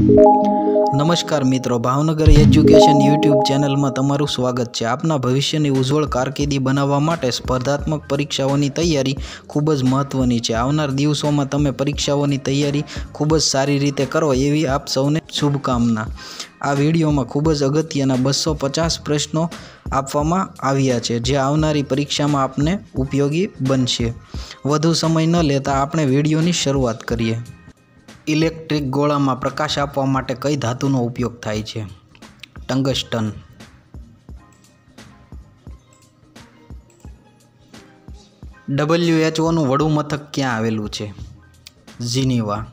नमस्कार मित्रों, Bhavnagar education YouTube channel में तमारुं स्वागत है। आपना भविष्यनी उज्ज्वल कारकिर्दी बनावा माटे स्पर्धात्मक परीक्षाओनी तैयारी खूब ज महत्वनी है। आवनार दिवसोमां तमे परीक्षाओनी तैयारी खूब ज सारी रीते करो एवी आप सौने शुभकामना। आ विडियोमां खूब ज अगत्यना 250 प्रश्नों आपवामां आव्या छे, जे आवनारी परीक्षामां आपने उपयोगी बनशे। वधु समय न लेता आपणे विडियोनी शरूआत करीए। इलेक्ट्रिक गोळा में प्रकाश आपवा माटे कई धातुनो उपयोग थाय छे? टंगस्टन। WHO नुं वडुं मथक क्यां आवेलुं छे? जिनीवा।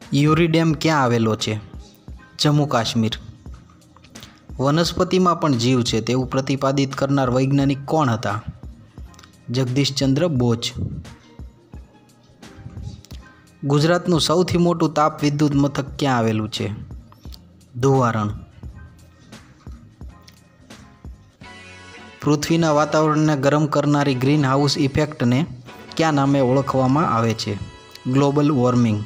यूरी डेम क्यां आवेलो छे? जम्मू काश्मीर। वनस्पति में पण जीव छे तेवुं प्रतिपादित करनार वैज्ञानिक कोण हता? जगदीश चंद्र बोज। गुजरातનું સૌથી મોટું તાપ વિદ્યુત મથક ક્યાં આવેલું છે? ધુવારણ। પૃથ્વીના વાતાવરણને ગરમ કરનારી ગ્રીન હાઉસ ઇફેક્ટને કયા નામે ઓળખવામાં આવે છે? Global warming.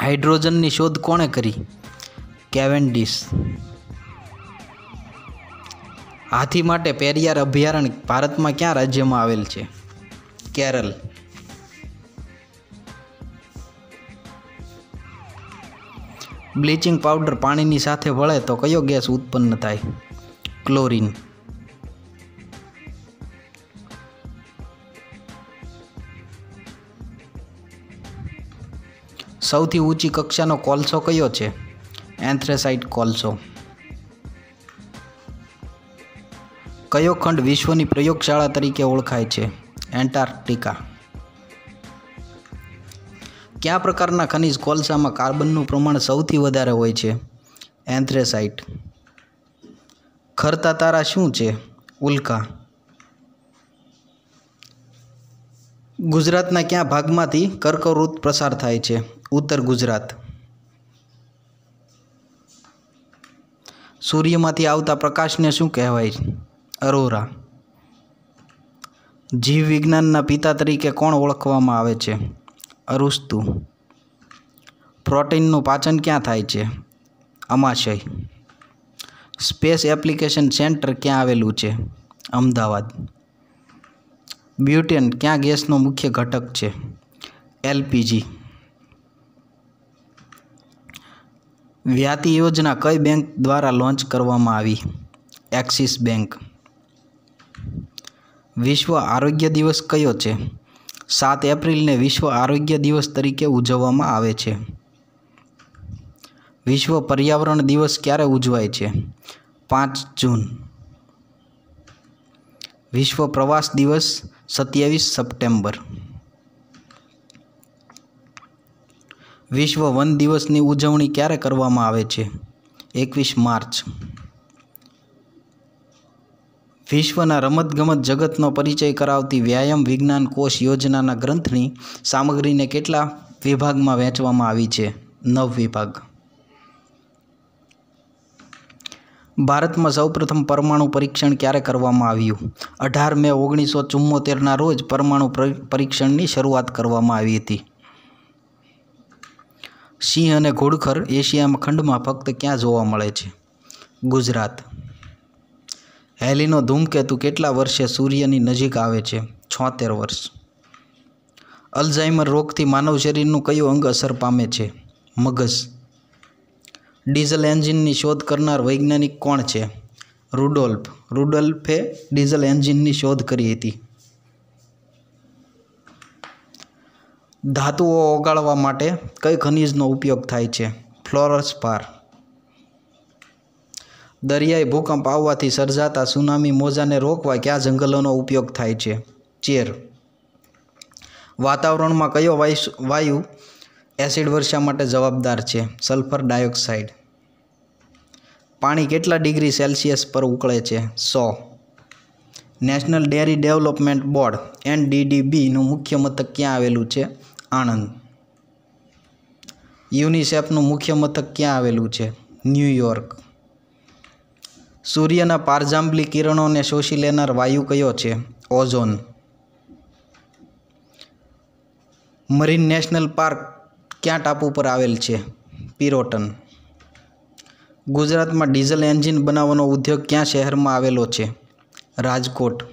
હાઇડ્રોજનની શોધ કોણે કરી? કેવેન્ડિશ। हाथी माटे पेरियार अभयारण्य भारत में क्या राज्य में आवेल छे? केरल। ब्लीचिंग पाउडर पानी साथे भळे तो कयो गैस उत्पन्न थाय? क्लोरीन। सौथी ऊंची कक्षानो कोळसो कयो छे? एंथ्रेसाइट कोळसो। कयो खंड विश्वनी प्रयोगशाला तरीके ओळखाय छे? एंटार्क्टिका। क्या प्रकारना खनिज कोळसामां कार्बननुं प्रमाण सौथी वधारे होय छे? एंथ्रेसाइट। खरता तारा शुं छे? उल्का। गुजरातना क्या भागमांथी कर्कवृत प्रसार थाय छे? उत्तर गुजरात। सूर्यमांथी आवता प्रकाशने शुं कहेवाय? अरोरा। जीव विज्ञानना पिता तरीके कोण ओळखवामां आवे छे? अरुस्तु। प्रोटीननुं पाचन क्यां थाय छे? अमाशय। स्पेस एप्लिकेशन सेंटर क्यां आवेलुं छे? अमदावाद। ब्यूटेन क्या गैसनो मुख्य घटक छे? LPG। व्याति योजना कई बैंक द्वारा लॉन्च करवामां आवी? Axis bank. विश्व आरोग्य दिवस कयो छे? 7 एप्रिल ने विश्व आरोग्य दिवस तरीके उजववामां आवे छे। विश्व पर्यावरण दिवस क्यारे उजवाय छे? 5 जून। विश्व प्रवास दिवस 27 सप्टेम्बर। विश्व वन दिवसनी उजवणी क्यारे करवामां आवे छे? 21 मार्च। विश्वना रमतगमत जगतनो परिचय करावती व्यायाम विज्ञान कोश योजनाना ग्रंथनी सामग्रीने केटला विभागमां वहेंचवामां आवी छे? 9 विभाग। भारत में सौप्रथम परमाणु परीक्षण क्यारे करवामां आव्युं? 18 मे 1974 ना रोज परमाणु परीक्षणनी शरूआत करवामां आवी हती। सिंह अने घोड़खर एशिया खंडमां फक्त क्यां जोवा मळे छे? गुजरात। हेलीनो धूमकेतु केटला वर्षे सूर्यनी नजीक आवे छे? 76 वर्ष। अल्जाइमर रोगथी मानव शरीरनुं कयुं अंग असर पामे छे? मगज। डीजल एंजीननी शोध करनार वैज्ञानिक कोण छे? रुडोल्फे डीजल एंजीननी शोध करी हती। धातुओ ओगाळवा माटे कई खनिजनो उपयोग थाय छे? फ्लोरस्पार। दरियाई भूकंप आववाथी सर्जाता सुनामी मोजाने रोकवा क्या जंगलोनो उपयोग थाय छे? चेर। वातावरणमां कयो वायु एसिड वर्षा माटे जवाबदार छे? Sulphur dioxide. पाणी केटला डिग्री सेल्सियस पर उकळे छे? 100। National dairy development board NDDB नुं मुख्य मथक क्यां आवेलुं छे? आणंद। यूनिसेफनुं मुख्य मथक क्यां आवेलुं छे? न्यूयॉर्क। सूर्यना पारजांबली किरणों ने शोषी लेनार वायु कयो छे? ओझोन। મરીન નેશનલ પાર્ક ક્યાં ટાપુ પર આવેલ છે? પિરોટન. ગુજરાતમાં ડીઝલ એન્જિન બનાવવાનો ઉદ્યોગ ક્યાં શહેરમાં આવેલો છે? રાજકોટ.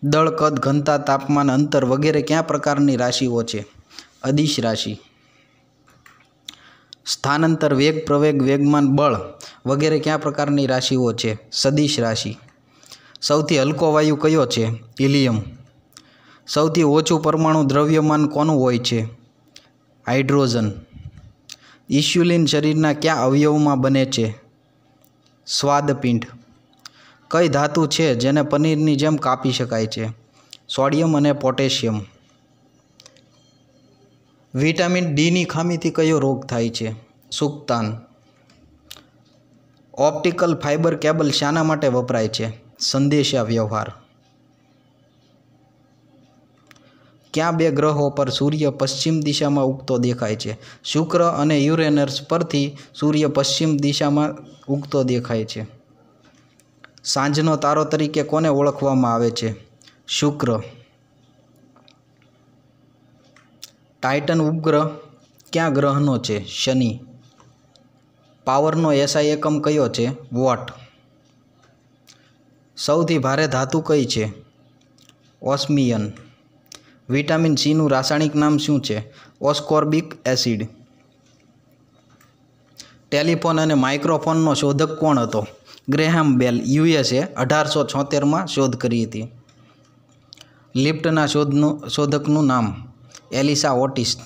દળ, કદ, ઘનતા, તાપમાન, અંતર વગેરે કયા પ્રકારની રાશિઓ છે? અદિશ રાશિ. સ્થાનાંતર, વેગ, પ્રવેગ, વેગમાન, બળ વગેરે કયા પ્રકારની રાશિઓ છે? સદિશ રાશિ. સૌથી હલકો વાયુ કયો છે? હિલિયમ. સૌથી ઓછું પરમાણુ દ્રવ્યમાન કોનું હોય છે? હાઇડ્રોજન. ઇન્સ્યુલિન શરીરના કયા અવયવમાં બને છે? સ્વાદપિંડ. કઈ ધાતુ છે જેને પનીરની જેમ કાપી શકાય છે? સોડિયમ અને પોટેશિયમ. વિટામિન ડીની ખામીથી કયો રોગ થાય છે? સુક્તાન. ઓપ્ટિકલ ફાઇબર કેબલ શાના માટે વપરાય છે? સંદેશા વ્યવહાર. ક્યાં બે ગ્રહો પર સૂર્ય પશ્ચિમ દિશામાં ઉગતો દેખાય છે? શુક્ર અને યુરેનસ પરથી સૂર્ય પશ્ચિમ દિશામાં ઉગતો દેખાય છે. સાંજનો તારો તરીકે કોને ઓળખવામાં આવે છે? શુક્ર. ટાઇટન ઉપગ્રહ કયા ગ્રહનો છે? શનિ. પાવરનો એસઆઈ એકમ કયો છે? વોટ. સૌથી ભારે ધાતુ કઈ છે? ઓસ્મિયન. વિટામિન સીનું રાસાયણિક નામ શું છે? ઓસ્કોર્બિક એસિડ. ટેલિફોન અને માઇક્રોફોનનો શોધક કોણ હતો? ગ્રેહામ બેલ. યુએસએ 1876માં શોધ કરી હતી. લિફ્ટના શોધકનું નામ? એલિસા ઓટિસ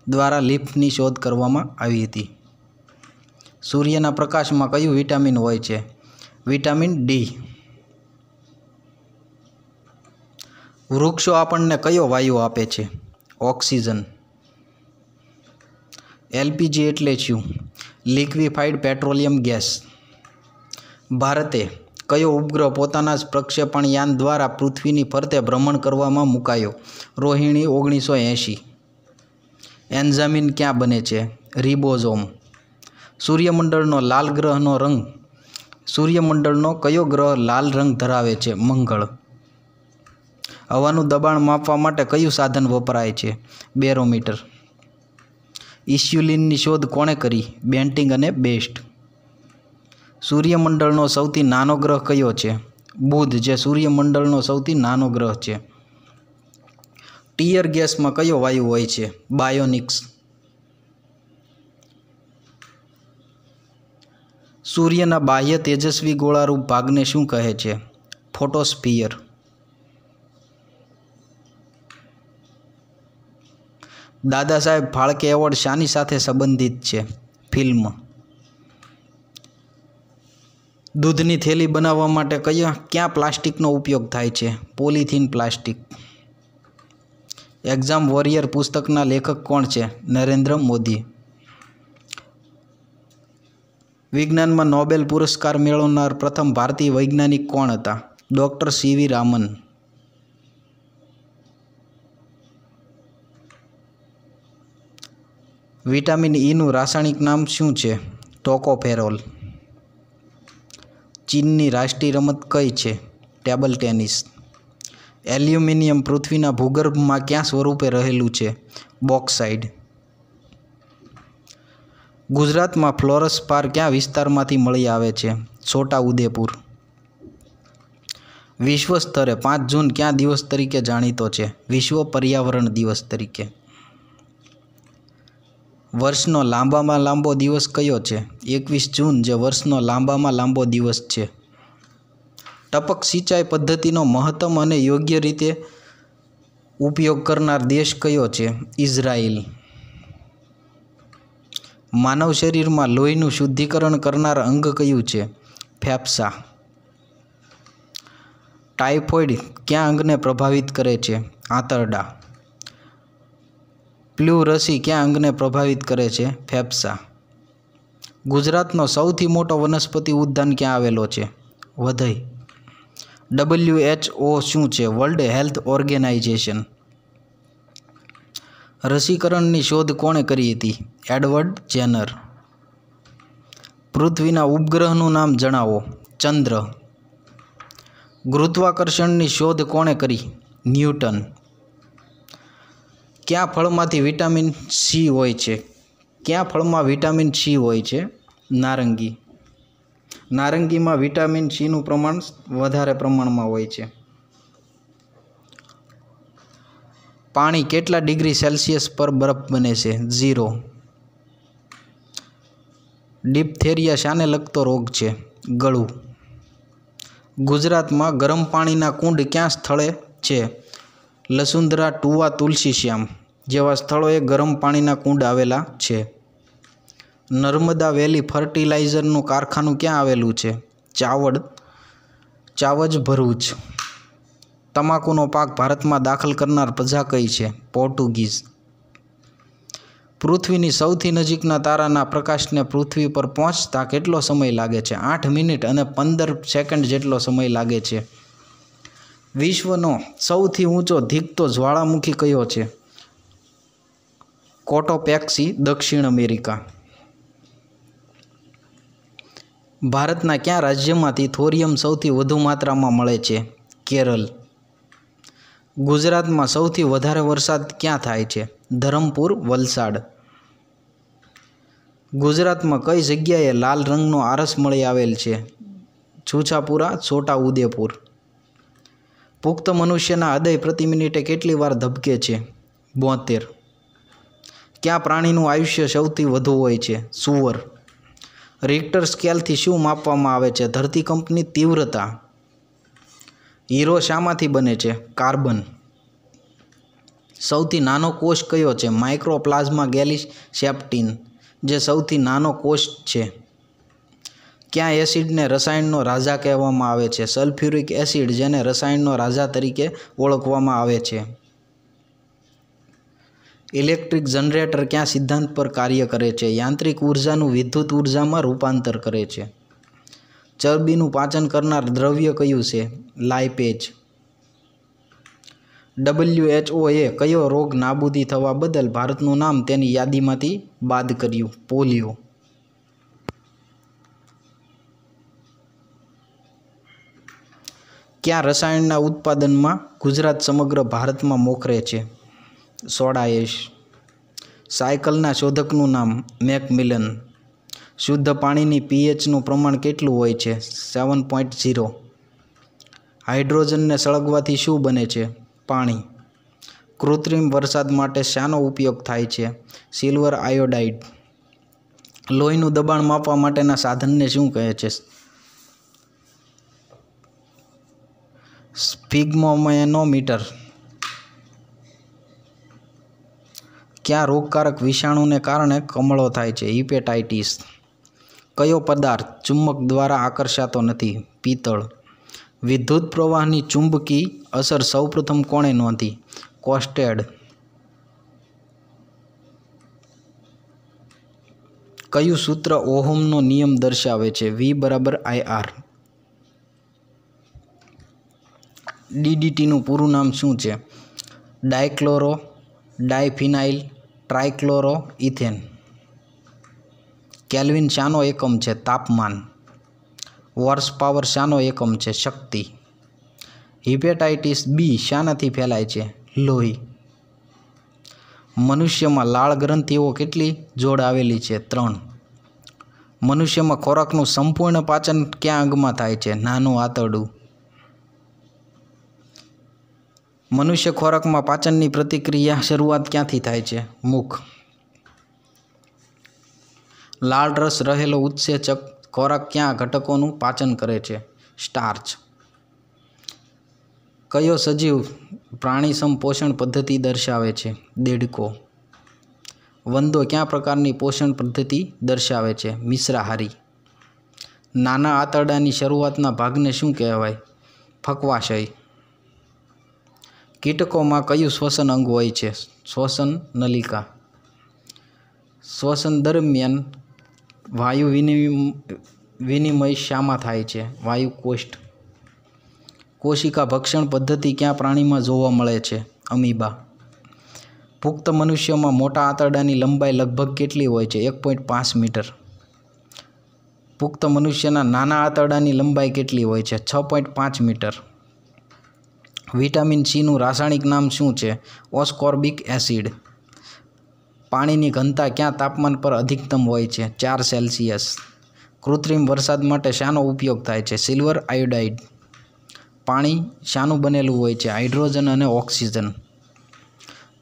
દ્વારા લિફ્ટની શોધ કરવામાં આવી હતી. સૂર્યના પ્રકાશમાં કયું વિટામિન હોય છે? Vitamin D. વૃક્ષો આપણને કયો વાયુ આપે છે? ઓક્સિજન. એલપીજી એટલે શું? Liquefied petroleum gas. ભારતે કયો ઉપગ્રહ પોતાના જ પ્રક્ષેપણ યાન દ્વારા પૃથ્વીની ફરતે ભ્રમણ કરવામાં મુકાયો? રોહિણી 1980. એન્ઝાઇમ ક્યાં બને છે? રિબોઝોમ. સૂર્યમંડળનો લાલ ગ્રહનો રંગ. સૂર્યમંડળનો કયો ગ્રહ લાલ રંગ ધરાવે છે? મંગળ. હવાનું દબાણ માપવા માટે કયું સાધન વપરાય છે? બેરોમીટર. ઇન્સ્યુલિનની શોધ કોણે કરી? બેન્ટિંગ અને બેસ્ટ. સૂર્યમંડળનો સૌથી નાનો ગ્રહ કયો છે? બુધ, જે સૂર્યમંડળનો સૌથી નાનો ગ્રહ છે. ટીયર ગેસમાં કયો વાયુ હોય છે? બાયોનિક્સ. સૂર્યના બાહ્ય તેજસ્વી ગોળારૂપ ભાગને શું કહે છે? ફોટોસ્ફિયર. દાદા સાહેબ ફાળકે એવોર્ડ શાની સાથે સંબંધિત છે? ફિલ્મ. દૂધની થેલી બનાવવા માટે ક્યાં પ્લાસ્ટિકનો ઉપયોગ થાય છે? Polythene plastic. એક્ઝામ વોરિયર પુસ્તકના લેખક કોણ છે? નરેન્દ્ર મોદી. વિજ્ઞાનમાં નોબેલ પુરસ્કાર મેળવનાર પ્રથમ ભારતીય વૈજ્ઞાનિક કોણ હતા? Doctor C V Raman. વિટામિન ઈનું રાસાયણિક નામ શું છે? ટોકોફેરોલ. ચીનની રાષ્ટ્રીય રમત કઈ છે? Table tennis. એલ્યુમિનિયમ પૃથ્વીના ભૂગર્ભમાં કયા સ્વરૂપે રહેલું છે? બોક્સાઇડ. ગુજરાતમાં ફ્લોરસ્પાર કયા વિસ્તારમાંથી મળી આવે છે? છોટા ઉદેપુર. વિશ્વ સ્તરે 5 જૂન કયા દિવસ તરીકે જાણીતો છે? વિશ્વ પર્યાવરણ દિવસ તરીકે. વર્ષનો લાંબામાં લાંબો દિવસ કયો છે? 21 જૂન, જે વર્ષનો લાંબામાં લાંબો દિવસ છે. ટપક સિંચાઈ પદ્ધતિનો મહત્તમ અને યોગ્ય રીતે ઉપયોગ કરનાર દેશ કયો છે? ઇઝરાયલ. માનવ શરીરમાં લોહીનું શુદ્ધિકરણ કરનાર અંગ કયું છે? ફેફસા. ટાઇફોઇડ કયા અંગને પ્રભાવિત કરે છે? આંતરડા. ફ્લૂ રસી કયા અંગને પ્રભાવિત કરે છે? ફેફસા. ગુજરાતનો સૌથી મોટો વનસ્પતિ ઉદ્યાન ક્યાં આવેલો છે? વધઈ. WHO શું છે? World health organisation. રસીકરણની શોધ કોણે કરી હતી? Edward Jenner. પૃથ્વીના ઉપગ્રહનું નામ જણાવો. ચંદ્ર. ગુરુત્વાકર્ષણની શોધ કોણે કરી? ન્યૂટન. કયા ફળમાંથી વિટામિન સી હોય છે? કયા ફળમાં વિટામિન સી હોય છે? નારંગી. નારંગીમાં વિટામિન સીનું પ્રમાણ વધારે પ્રમાણમાં હોય છે. પાણી કેટલા ડિગ્રી સેલ્સિયસ પર બરફ બને છે? 0. ડિપ્થેરિયા શાને લગતો રોગ છે? ગળું. ગુજરાતમાં ગરમ પાણીના કુંડ ક્યાં સ્થળે છે? લસુંદરા, ટુવા, તુલસીશ્યામ જેવા સ્થળોએ ગરમ પાણીના કુંડ આવેલા છે. નર્મદા વેલી ફર્ટિલાઇઝરનું કારખાનું ક્યાં આવેલું છે? ચાવજ, ભરૂચ. તમાકુનો પાક ભારતમાં દાખલ કરનાર પ્રજા કઈ છે? પોર્ટુગીઝ. પૃથ્વીની સૌથી નજીકના તારાના પ્રકાશને પૃથ્વી પર પહોંચતા કેટલો સમય લાગે છે? 8 મિનિટ અને 15 સેકન્ડ જેટલો સમય લાગે છે. વિશ્વનો સૌથી ઊંચો ધીકતો જ્વાળામુખી કયો છે? કોટોપેક્સી, દક્ષિણ અમેરિકા. ભારતના કયા રાજ્યમાંથી થોરિયમ સૌથી વધુ માત્રામાં મળે છે? કેરળ. ગુજરાતમાં સૌથી વધારે વરસાદ ક્યાં થાય છે? ધરમપુર, વલસાડ. ગુજરાતમાં કઈ જગ્યાએ લાલ રંગનો આરસ મળી આવેલ છે? છૂછાપુરા, છોટા ઉદેપુર. પુખ્ત મનુષ્યના હૃદય પ્રતિ મિનિટે કેટલી વાર ધબકે છે? 72. કયા પ્રાણીનું આયુષ્ય સૌથી વધુ હોય છે? સૂવર. રિક્ટર સ્કેલથી શું માપવામાં આવે છે? ધરતીકંપની તીવ્રતા. હીરો શામાંથી બને છે? કાર્બન. સૌથી નાનો કોષ કયો છે? માઇક્રોપ્લાઝ્મા ગેલિસેપ્ટિન, જે સૌથી નાનો કોષ છે. કયા એસિડને રસાયણનો રાજા કહેવામાં આવે છે? સલ્ફ્યુરિક એસિડ, જેને રસાયણનો રાજા તરીકે ઓળખવામાં આવે છે. ઇલેક્ટ્રિક જનરેટર કયા સિદ્ધાંત પર કાર્ય કરે છે? યાંત્રિક ઉર્જાનું વિદ્યુત ઉર્જામાં રૂપાંતર કરે છે. ચરબીનું પાચન કરનાર દ્રવ્ય કયું છે? લાઇપેજ. WHOએ કયો રોગ નાબૂદી થવા બદલ ભારતનું નામ તેની યાદીમાંથી બાદ કર્યું? પોલિયો. કયા રસાયણના ઉત્પાદનમાં ગુજરાત સમગ્ર ભારતમાં મોખરે છે? Soda ash. સાયકલના શોધકનું નામ? મેકમિલન. શુદ્ધ પાણીની pHનું પ્રમાણ કેટલું હોય છે? 7.0. હાઇડ્રોજનને સળગવાથી શું બને છે? પાણી. કૃત્રિમ વરસાદ માટે શાનો ઉપયોગ થાય છે? Silver iodide. લોહીનું દબાણ માપવા માટેના સાધનને શું કહે છે? સ્ફિગ્મોમેનોમીટર. કયા રોગકારક વિષાણુને કારણે કમળો થાય છે? હિપેટાઇટિસ. કયો પદાર્થ ચુંબક દ્વારા આકર્ષાતો નથી? પિત્તળ. વિદ્યુત પ્રવાહની ચુંબકી અસર સૌપ્રથમ કોણે નોંધી? કોસ્ટેડ. કયું સૂત્ર ઓહમનો નિયમ દર્શાવે છે? V = IR. DDTનું પૂરું નામ શું છે? Dichloro diphenyl trichloro ethane. Kelvin શાનો એકમ છે? તાપમાન. હોર્સ પાવર શાનો એકમ છે? શક્તિ. હિપેટાઇટિસ બી શાનાથી ફેલાય છે? લોહી. મનુષ્યમાં લાળ ગ્રંથિઓ કેટલી જોડ આવેલી છે? 3. મનુષ્યમાં ખોરાકનું સંપૂર્ણ પાચન કયા અંગમાં થાય છે? નાનું આંતરડું. મનુષ્ય ખોરાકમાં પાચનની પ્રતિક્રિયા શરૂઆત ક્યાંથી થાય છે? મુખ. લાળ રસ રહેલો ઉત્સેચક ખોરાક કયા ઘટકોનું પાચન કરે છે? સ્ટાર્ચ. કયો સજીવ પ્રાણીસમ પોષણ પદ્ધતિ દર્શાવે છે? દેડકો. વંદો કયા પ્રકારની પોષણ પદ્ધતિ દર્શાવે છે? મિશ્રાહારી. નાના આંતરડાની શરૂઆતના ભાગને શું કહેવાય? ફકવાશય. કીટકોમાં કયું શ્વસન અંગ હોય છે? શ્વસન નલિકા. શ્વસન દરમિયાન વાયુ વિનિમય શામાં થાય છે? વાયુ કોષ્ઠ. કોશિકા ભક્ષણ પદ્ધતિ કયા પ્રાણીમાં જોવા મળે છે? અમીબા. પુખ્ત મનુષ્યોમાં મોટા આંતરડાની લંબાઈ લગભગ કેટલી હોય છે? 1.5 મીટર. પુખ્ત મનુષ્યના નાના આંતરડાની લંબાઈ કેટલી હોય છે? 6.5 મીટર. વિટામિન સીનું રાસાયણિક નામ શું છે? ઓસ્કોર્બિક એસિડ. પાણીની ઘનતા ક્યાં તાપમાન પર અધિકતમ હોય છે? 4 સેલ્સિયસ. કૃત્રિમ વરસાદ માટે શાનો ઉપયોગ થાય છે? Silver iodide. પાણી શાનું બનેલું હોય છે? હાઇડ્રોજન અને ઓક્સિજન.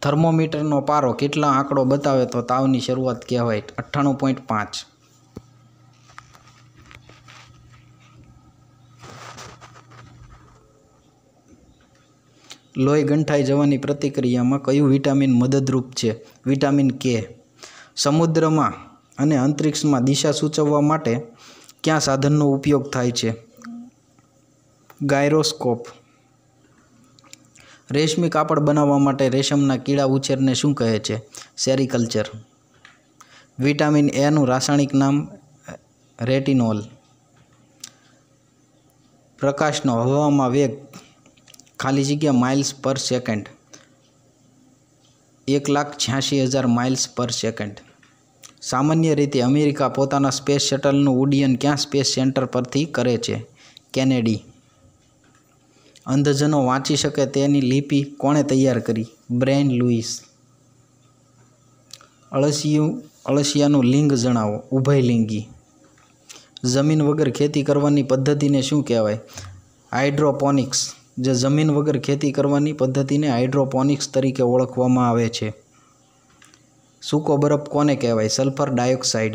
થર્મોમીટરનો પારો કેટલા આંકડો બતાવે તો તાવની શરૂઆત કહેવાય? 98.5. લોહી ગંઠાઈ જવાની પ્રતિક્રિયામાં કયું વિટામિન મદદરૂપ છે? વિટામિન કે. સમુદ્રમાં અને અંતરિક્ષમાં દિશા સૂચવવા માટે કયા સાધનનો ઉપયોગ થાય છે? ગાયરોસ્કોપ. રેશમી કાપડ બનાવવા માટે રેશમના કીડા ઉછેરને શું કહે છે? સેરીકલ્ચર. વિટામિન એનું રાસાયણિક નામ? રેટિનોલ. પ્રકાશનો હવામાં વેગ ખાલી જગ્યા માઇલ્સ પર સેકન્ડ 1,86,000 માઇલ્સ પર સેકન્ડ. સામાન્ય રીતે અમેરિકા પોતાના સ્પેસ શટલનું ઉડ્ડયન ક્યાં સ્પેસ સેન્ટર પરથી કરે છે? કેનેડી. અંધજનો વાંચી શકે તેની લિપિ કોણે તૈયાર કરી? Brain Louis. અળસિયાનું લિંગ જણાવો. ઉભયલિંગી. જમીન વગર ખેતી કરવાની પદ્ધતિને શું કહેવાય? હાઇડ્રોપોનિક્સ. જે જમીન વગર ખેતી કરવાની પદ્ધતિને હાઇડ્રોપોનિક્સ તરીકે ઓળખવામાં આવે છે. સૂકો બરફ કોને કહેવાય? Sulphur dioxide.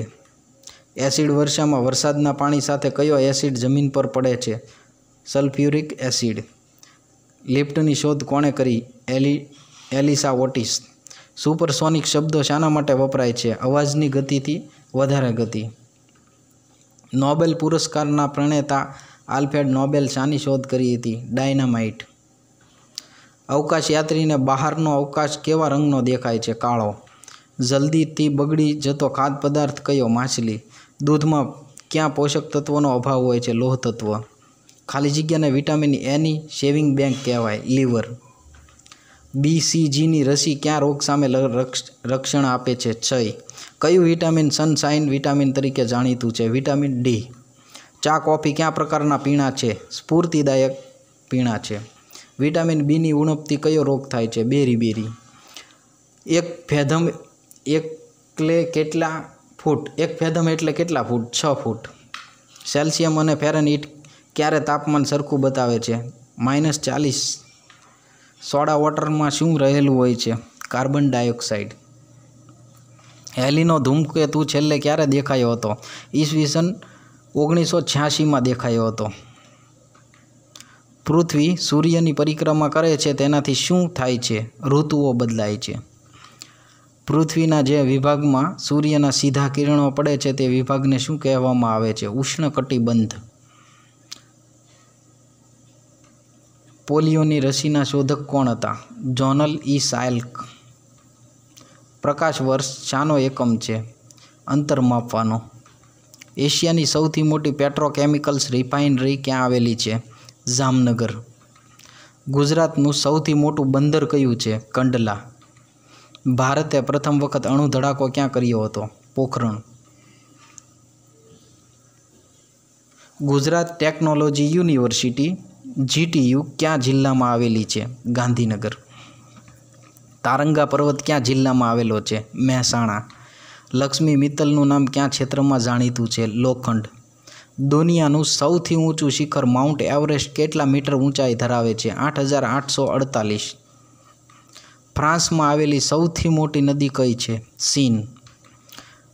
એસિડ વર્ષામાં વરસાદના પાણી સાથે કયો એસિડ જમીન પર પડે છે? Sulphuric acid. લિફ્ટની શોધ કોણે કરી? એલિસા ઓટિસ. સુપરસોનિક શબ્દો શાના માટે વપરાય છે? અવાજની ગતિથી વધારે ગતિ. નોબેલ પુરસ્કારના પ્રણેતા આલ્ફ્રેડ નોબેલ શાની શોધ કરી હતી? ડાયનામાઇટ. અવકાશયાત્રીને બહારનો અવકાશ કેવા રંગનો દેખાય છે? કાળો. જલ્દીથી બગડી જતો ખાદ્ય પદાર્થ કયો? માછલી. દૂધમાં ક્યાં પોષક તત્વોનો અભાવ હોય છે? લોહ તત્વ. ખાલી જગ્યાને વિટામિન એની સેવિંગ બેંક કહેવાય? લીવર. BCGની રસી કયા રોગ સામે રક્ષણ આપે છે? ક્ષય. કયું વિટામિન સનશાઇન વિટામિન તરીકે જાણીતું છે? Vitamin D. ચા કોફી કયા પ્રકારના પીણા છે? સ્ફૂર્તિદાયક પીણા છે. વિટામિન બીની ઉણપથી કયો રોગ થાય છે? બેરી. એક ફેધમ એટલે કેટલા ફૂટ? 6 ફૂટ. સેલ્સિયમ અને ફેરનહીટ ક્યારે તાપમાન સરખું બતાવે છે? -40. સોડા વોટરમાં શું રહેલું હોય છે? Carbon dioxide. હેલીનો ધૂમકેતુ છેલ્લે ક્યારે દેખાયો હતો? ઈસવીસન 1986માં દેખાયો હતો. પૃથ્વી સૂર્યની પરિક્રમા કરે છે તેનાથી શું થાય છે? ઋતુઓ બદલાય છે. પૃથ્વીના જે વિભાગમાં સૂર્યના સીધા કિરણો પડે છે તે વિભાગને શું કહેવામાં આવે છે? ઉષ્ણકટિબંધ. પોલિયોની રસીના શોધક કોણ હતા? જોનલ ઈ સાલ્ક. પ્રકાશ વર્ષ શાનો એકમ છે? અંતર માપવાનો. એશિયાની સૌથી મોટી પેટ્રોકેમિકલ્સ રિફાઇનરી ક્યાં આવેલી છે? જામનગર. ગુજરાતનું સૌથી મોટું બંદર કયું છે? કંડલા. ભારતે પ્રથમ વખત અણુ ધડાકો ક્યાં કર્યો હતો? Pokhran. Gujarat technology university GTU ક્યાં જિલ્લામાં આવેલી છે? ગાંધીનગર. તારંગા પર્વત ક્યાં જિલ્લામાં આવેલો છે? મહેસાણા. લક્ષ્મી મિત્તલનું નામ ક્યાં ક્ષેત્રમાં જાણીતું છે? લોખંડ. દુનિયાનું સૌથી ઊંચું શિખર માઉન્ટ એવરેસ્ટ કેટલા મીટર ઊંચાઈ ધરાવે છે? 8,848. ફ્રાન્સમાં આવેલી સૌથી મોટી નદી કઈ છે? સીન.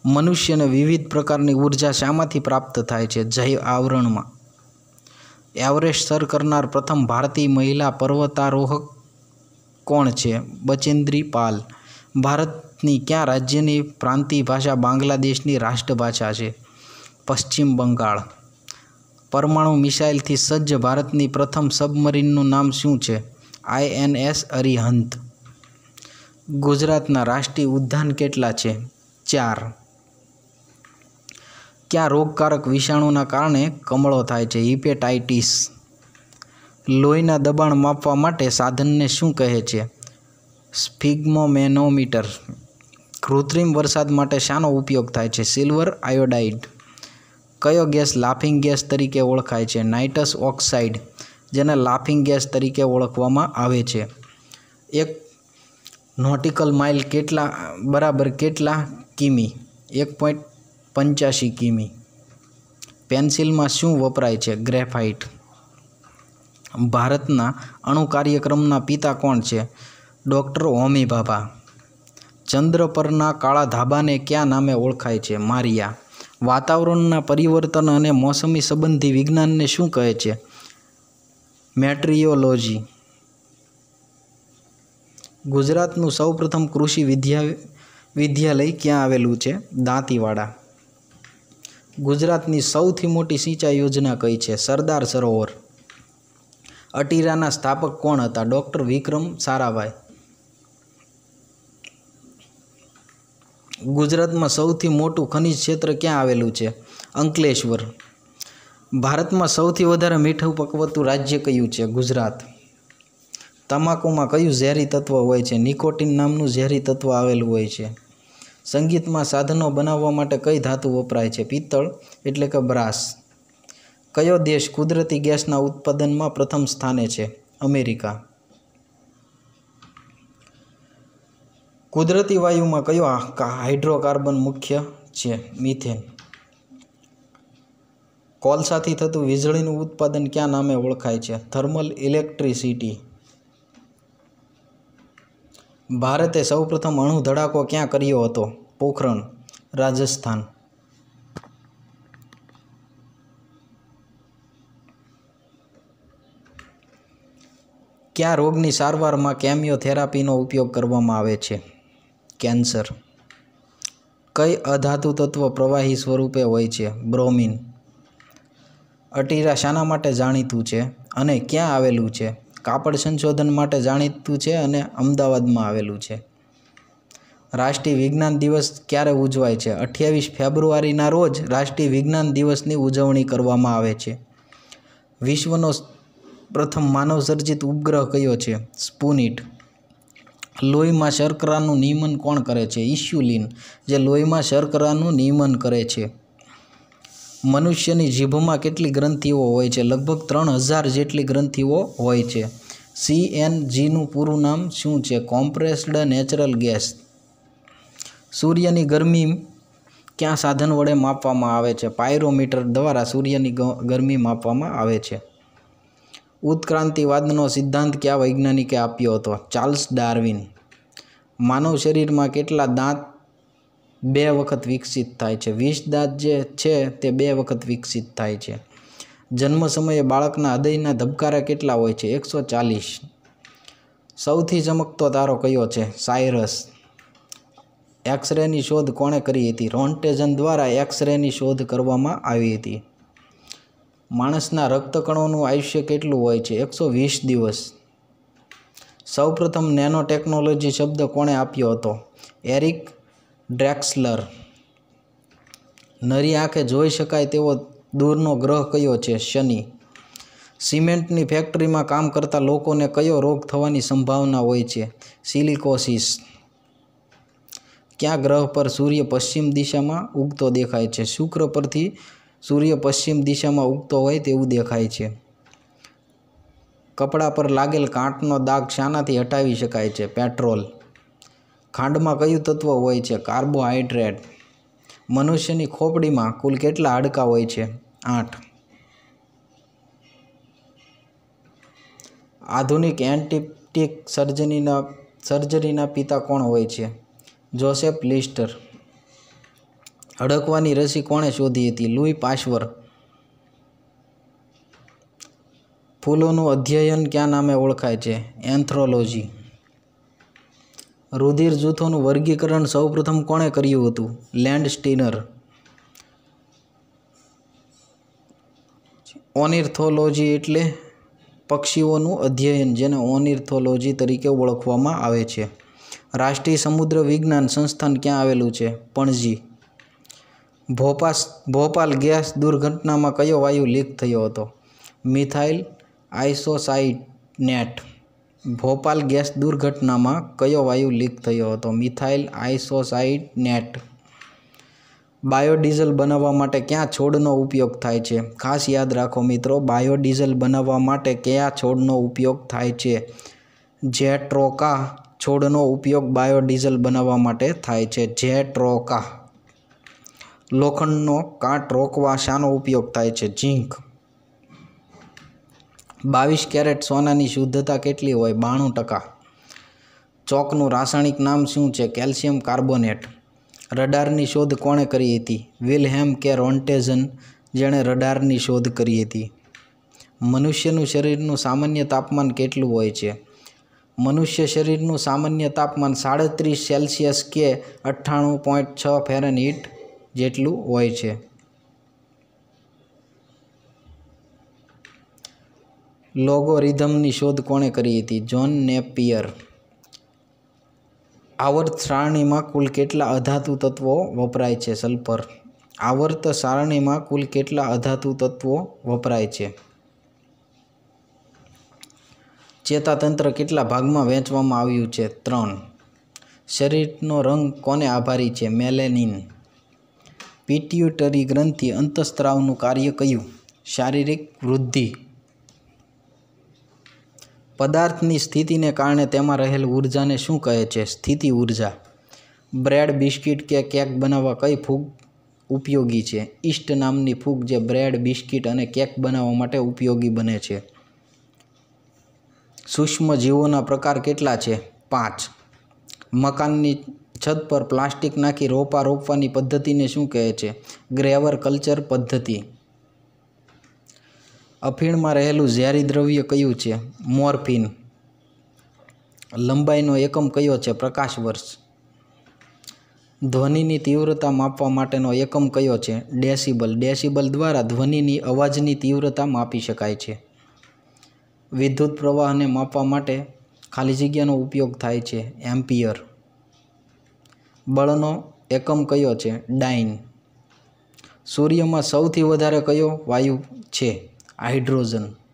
મનુષ્યને વિવિધ પ્રકારની ઉર્જા શામાંથી પ્રાપ્ત થાય છે? જૈવ આવરણમાં. એવરેસ્ટ સર કરનાર પ્રથમ ભારતીય મહિલા પર્વતારોહક કોણ છે? બચેન્દ્રી પાલ. ભારતની કયા રાજ્યની પ્રાંતીય ભાષા બાંગ્લાદેશની રાષ્ટ્રભાષા છે? પશ્ચિમ બંગાળ. પરમાણુ મિસાઇલથી સજ્જ ભારતની પ્રથમ સબમરીનનું નામ શું છે? INS અરિહંત. ગુજરાતના રાષ્ટ્રીય ઉદ્યાન કેટલા છે? 4. કયા રોગકારક વિષાણુના કારણે કમળો થાય છે? હિપેટાઇટિસ. લોહીના દબાણ માપવા માટે સાધનને શું કહે છે? સ્ફિગ્મોમેનોમીટર. કૃત્રિમ વરસાદ માટે શાનો ઉપયોગ થાય છે? Silver iodide. કયો ગેસ લાફિંગ ગેસ તરીકે ઓળખાય છે? Nitrous oxide. જેને લાફિંગ ગેસ તરીકે ઓળખવામાં આવે છે। એક નોટિકલ માઇલ કેટલા કિમી? 1.85 કિમી। પેન્સિલમાં શું વપરાય છે? ગ્રેફાઇટ। ભારતના અણુ કાર્યક્રમના પિતા કોણ છે? ડૉક્ટર હોમી ભાભા। ચંદ્ર પરના કાળા ધાબાને કયા નામે ઓળખાય છે? મારિયા। વાતાવરણના પરિવર્તન અને મોસમી સંબંધી વિજ્ઞાનને શું કહે છે? મેટ્રિયોલોજી। ગુજરાતનું સૌપ્રથમ કૃષિ વિદ્યાલય ક્યાં આવેલું છે? દાંતીવાડા। ગુજરાતની સૌથી મોટી સિંચાઈ યોજના કઈ છે? સરદાર સરોવર। અટીરાના સ્થાપક કોણ હતા? ડૉક્ટર વિક્રમ સારાભાઈ। ગુજરાતમાં સૌથી મોટું ખનિજ ક્ષેત્ર ક્યાં આવેલું છે? અંકલેશ્વર। ભારતમાં સૌથી વધારે મીઠું પકવતું રાજ્ય કયું છે? ગુજરાત। તમાકુમાં કયું ઝેરી તત્વ હોય છે? નિકોટિન નામનું ઝેરી તત્વ આવેલું હોય છે। સંગીતમાં સાધનો બનાવવા માટે કઈ ધાતુ વપરાય છે? પિત્તળ એટલે કે બ્રાસ। કયો દેશ કુદરતી ગેસના ઉત્પાદનમાં પ્રથમ સ્થાને છે? અમેરિકા। કુદરતી વાયુમાં કયો હાઇડ્રોકાર્બન મુખ્ય છે? મિથેન। કોલસાથી થતું વીજળીનું ઉત્પાદન કયા નામે ઓળખાય છે? Thermal electricity. ભારતે સૌપ્રથમ અણુ ધડાકો ક્યાં કર્યો હતો? પોખરણ, રાજસ્થાન। કયા રોગની સારવારમાં કેમિયોથેરાપીનો ઉપયોગ કરવામાં આવે છે? કેન્સર। કઈ અધાતુ તત્વ પ્રવાહી સ્વરૂપે હોય છે? બ્રોમિન। અટીરા શાના માટે જાણીતું છે અને ક્યાં આવેલું છે? કાપડ સંશોધન માટે જાણીતું છે અને અમદાવાદમાં આવેલું છે। રાષ્ટ્રીય વિજ્ઞાન દિવસ ક્યારે ઉજવાય છે? 28 ફેબ્રુઆરીના રોજ રાષ્ટ્રીય વિજ્ઞાન દિવસની ઉજવણી કરવામાં આવે છે। વિશ્વનો પ્રથમ માનવસર્જિત ઉપગ્રહ કયો છે? સ્પુનિટ। લોહીમાં શર્કરાનું નિયમન કોણ કરે છે? ઇન્સ્યુલિન, જે લોહીમાં શર્કરાનું નિયમન કરે છે। મનુષ્યની જીભમાં કેટલી ગ્રંથિઓ હોય છે? લગભગ 3000 જેટલી ગ્રંથિઓ હોય છે। CNGનું પૂરું નામ શું છે? Compressed natural gas. સૂર્યની ગરમી કયા સાધન વડે માપવામાં આવે છે? પાયરોમીટર દ્વારા સૂર્યની ગરમી માપવામાં આવે છે। ઉત્ક્રાંતિવાદનો સિદ્ધાંત કયા વૈજ્ઞાનિકે આપ્યો હતો? Charles Darwin. માનવ શરીરમાં કેટલા દાંત 2 વખત વિકસિત થાય છે? 20 દાંત જે છે તે 2 વખત વિકસિત થાય છે। જન્મ સમયે બાળકના હૃદયના ધબકારા કેટલા હોય છે? 140। સૌથી ચમકતો તારો કયો છે? સાયરસ। એક્સરેની શોધ કોણે કરી હતી? રોન્ટેજન દ્વારા એક્સરેની શોધ કરવામાં આવી હતી। માણસના રક્તકણોનું આયુષ્ય કેટલું હોય છે? 120 દિવસ। સૌપ્રથમ નેનો ટેકનોલોજી શબ્દ કોણે આપ્યો હતો? એરિક ડ્રેક્સલર। નરી આંખે જોઈ શકાય તેવો દૂરનો ગ્રહ કયો છે? શનિ। સિમેન્ટની ફેક્ટરીમાં કામ કરતા લોકોને કયો રોગ થવાની સંભાવના હોય છે? સિલિકોસિસ। કયા ગ્રહ પર સૂર્ય પશ્ચિમ દિશામાં ઉગતો દેખાય છે? શુક્ર પરથી સૂર્ય પશ્ચિમ દિશામાં ઉગતો હોય તેવું દેખાય છે। કપડા પર લાગેલ કાંટનો દાગ શાનાથી હટાવી શકાય છે? પેટ્રોલ। ખાંડમાં કયું તત્વ હોય છે? કાર્બોહાઈડ્રેટ। મનુષ્યની ખોપડીમાં કુલ કેટલા હાડકાં હોય છે? 8। આધુનિક એન્ટિપ્ટિક સર્જરીના પિતા કોણ હોય છે? જોસેફ લિસ્ટર। હડકવાની રસી કોણે શોધી હતી? લૂઈ પાશ્ચર। ફૂલોનું અધ્યયન કયા નામે ઓળખાય છે? એન્થ્રોલોજી। રુધિર જૂથોનું વર્ગીકરણ સૌપ્રથમ કોણે કર્યું હતું? લેન્ડસ્ટીનર। ઓર્નિથોલોજી એટલે પક્ષીઓનું અધ્યયન, જેને ઓર્નિથોલોજી તરીકે ઓળખવામાં આવે છે। રાષ્ટ્રીય સમુદ્ર વિજ્ઞાન સંસ્થાન ક્યાં આવેલું છે? પણજી। ભોપાલ ગેસ દુર્ઘટનામાં કયો વાયુ લીક થયો હતો? Methyl isocyanate. ભોપાલ ગેસ દુર્ઘટનામાં કયો વાયુ લીક થયો હતો? Methyl isocyanate. બાયોડીઝલ બનાવવા માટે કયા છોડનો ઉપયોગ થાય છે? ખાસ યાદ રાખો મિત્રો, બાયોડીઝલ બનાવવા માટે કયા છોડનો ઉપયોગ થાય છે? જેટ્રોકા છોડનો ઉપયોગ બાયોડીઝલ બનાવવા માટે થાય છે. જેટ્રોકા. લોખંડનો કાટ રોકવા શાનો ઉપયોગ થાય છે? ઝીંક. 22 કેરેટ સોનાની શુદ્ધતા કેટલી હોય? 92%. ચોકનું રાસાયણિક નામ શું છે? Calcium carbonate. રડારની શોધ કોણે કરી હતી? વિલ્હેમ કે રોન્ટેઝન, જેણે રડારની શોધ કરી હતી. મનુષ્યનું શરીરનું સામાન્ય તાપમાન કેટલું હોય છે? મનુષ્ય શરીરનું સામાન્ય તાપમાન 37 સેલ્સિયસ કે 98.6 ફેરનહીટ જેટલું હોય છે. લોગોરિધમની શોધ કોણે કરી હતી? John Napier. આવર્ત સારણીમાં કુલ કેટલા અધાતુ તત્વો વપરાય છે? સલ્ફર. આવર્ત સારણીમાં કુલ કેટલા અધાતુ તત્વો વપરાય છે? ચેતાતંત્ર કેટલા ભાગમાં વહેંચવામાં આવ્યું છે? 3. શરીરનો રંગ કોને આભારી છે? મેલેનિન. પિટ્યુટરી ગ્રંથિ અંતઃસ્ત્રાવનું કાર્ય કયું? શારીરિક વૃદ્ધિ. પદાર્થની સ્થિતિને કારણે તેમાં રહેલ ઉર્જાને શું કહે છે? સ્થિતિ ઉર્જા. બ્રેડ, બિસ્કિટ કે કેક બનાવવા કઈ ફૂગ ઉપયોગી છે? ઈસ્ટ નામની ફૂગ, જે બ્રેડ, બિસ્કિટ અને કેક બનાવવા માટે ઉપયોગી બને છે. સૂક્ષ્મ જીવોના પ્રકાર કેટલા છે? 5. મકાનની છત પર પ્લાસ્ટિક નાખી રોપા રોપવાની પદ્ધતિને શું કહે છે? ગ્રેવર કલ્ચર પદ્ધતિ. અફીણમાં રહેલું ઝેરી દ્રવ્ય કયું છે? મોર્ફિન. લંબાઈનો એકમ કયો છે? પ્રકાશ વર્ષ. ધ્વનિની તીવ્રતા માપવા માટેનો એકમ કયો છે? ડેસિબલ. ડેસિબલ દ્વારા ધ્વનિની અવાજની તીવ્રતા માપી શકાય છે. વિદ્યુત પ્રવાહને માપવા માટે ખાલી જગ્યાનો ઉપયોગ થાય છે? એમ્પિયર. બળનો એકમ કયો છે? ડાઇન. સૂર્યમાં સૌથી વધારે કયો વાયુ છે? હાઇડ્રોજન.